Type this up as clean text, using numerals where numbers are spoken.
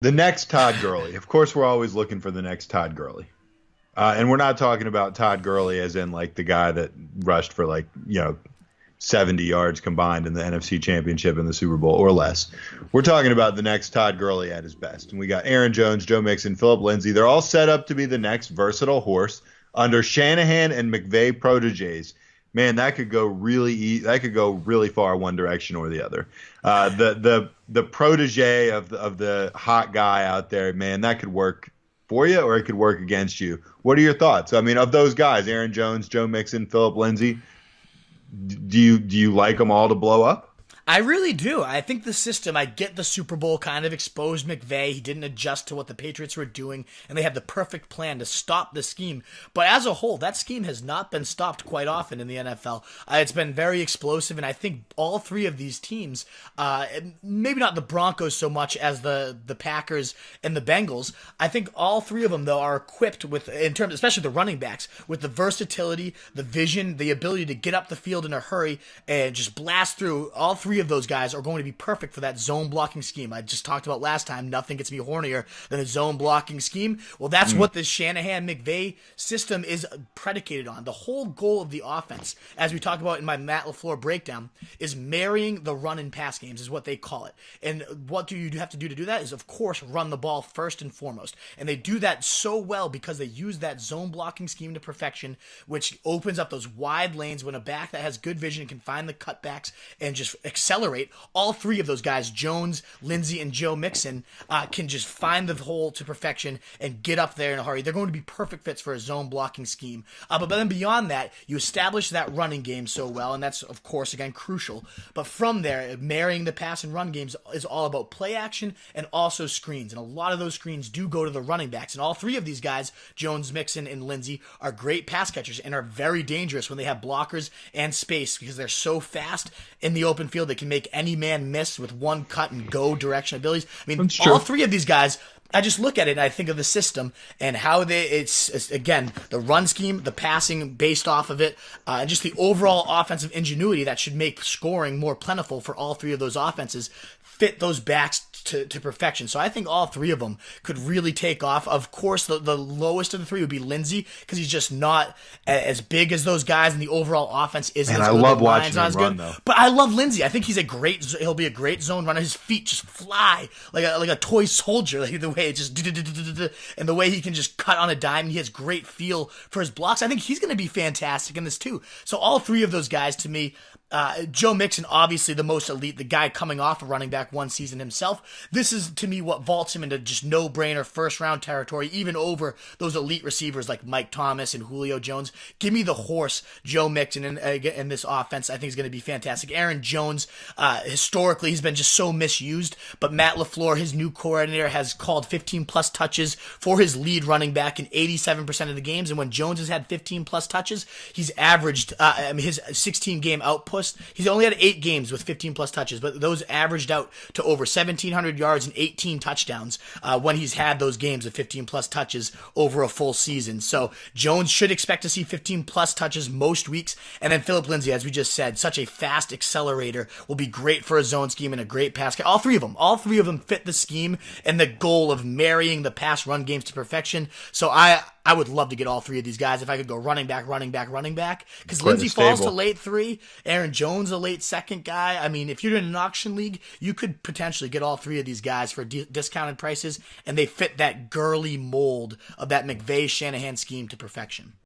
The next Todd Gurley. Of course, we're always looking for the next Todd Gurley. And we're not talking about Todd Gurley as in like the guy that rushed for 70 yards combined in the NFC Championship and the Super Bowl or less. We're talking about the next Todd Gurley at his best. And we got Aaron Jones, Joe Mixon, Phillip Lindsay. They're all set up to be the next versatile horse under Shanahan and McVay proteges. Man, that could go really far one direction or the other. The protege of the hot guy out there, man, that could work for you or it could work against you. What are your thoughts? I mean, of those guys, Aaron Jones, Joe Mixon, Phillip Lindsay, do you like them all to blow up? I really do. I think the system, I get the Super Bowl kind of exposed McVay. He didn't adjust to what the Patriots were doing, and they have the perfect plan to stop the scheme. But as a whole, that scheme has not been stopped quite often in the NFL. It's been very explosive, and I think all three of these teams, maybe not the Broncos so much as the Packers and the Bengals, I think all three of them, though, are equipped with, in terms, especially the running backs, with the versatility, the vision, the ability to get up the field in a hurry and just blast through. All three of those guys are going to be perfect for that zone blocking scheme. I just talked about last time, nothing gets me hornier than a zone blocking scheme. Well, that's what the Shanahan-McVay system is predicated on. The whole goal of the offense, as we talked about in my Matt LaFleur breakdown, is marrying the run and pass games, is what they call it. And what do you have to do that is, of course, run the ball first and foremost. And they do that so well because they use that zone blocking scheme to perfection, which opens up those wide lanes when a back that has good vision can find the cutbacks and just accelerate. All three of those guys, Jones, Lindsay, and Joe Mixon, can just find the hole to perfection and get up there in a hurry. They're going to be perfect fits for a zone blocking scheme. But then beyond that, you establish that running game so well, and that's, of course, again, crucial. But from there, marrying the pass and run games is all about play action and also screens. And a lot of those screens do go to the running backs. And all three of these guys, Jones, Mixon, and Lindsay, are great pass catchers and are very dangerous when they have blockers and space because they're so fast in the open field. They can make any man miss with one cut and go direction abilities. I mean, all three of these guys, I just look at it and I think of the system and how it's again, the run scheme, the passing based off of it, and just the overall offensive ingenuity that should make scoring more plentiful for all three of those offenses fit those backs to perfection. So I think all three of them could really take off. Of course, the lowest of the three would be Lindsay because he's just not as big as those guys, and the overall offense isn't as good. And I love watching him run, though. But I love Lindsay. I think he'll be a great zone runner. His feet just fly like a toy soldier, like the way it just and the way he can just cut on a dime. He has great feel for his blocks. I think he's going to be fantastic in this too. So all three of those guys, to me, Joe Mixon, obviously the most elite, the guy coming off a running back one season himself. This is, to me, what vaults him into just no-brainer first-round territory, even over those elite receivers like Mike Thomas and Julio Jones. Give me the horse, Joe Mixon, in this offense. I think he's going to be fantastic. Aaron Jones, historically, he's been just so misused, but Matt LaFleur, his new coordinator, has called 15-plus touches for his lead running back in 87% of the games, and when Jones has had 15-plus touches, he's averaged his 16-game output. He's only had 8 games with 15-plus touches, but those averaged out to over 1,700 yards and 18 touchdowns when he's had those games of 15-plus touches over a full season. So Jones should expect to see 15-plus touches most weeks. And then Phillip Lindsay, as we just said, such a fast accelerator, will be great for a zone scheme and a great pass. All three of them fit the scheme and the goal of marrying the pass-run games to perfection. So I would love to get all three of these guys if I could go running back. Because Lindsay falls to late 3, Aaron Jones a late 2nd guy. I mean, if you're in an auction league, you could potentially get all three of these guys for discounted prices, and they fit that Gurley mold of that McVay-Shanahan scheme to perfection.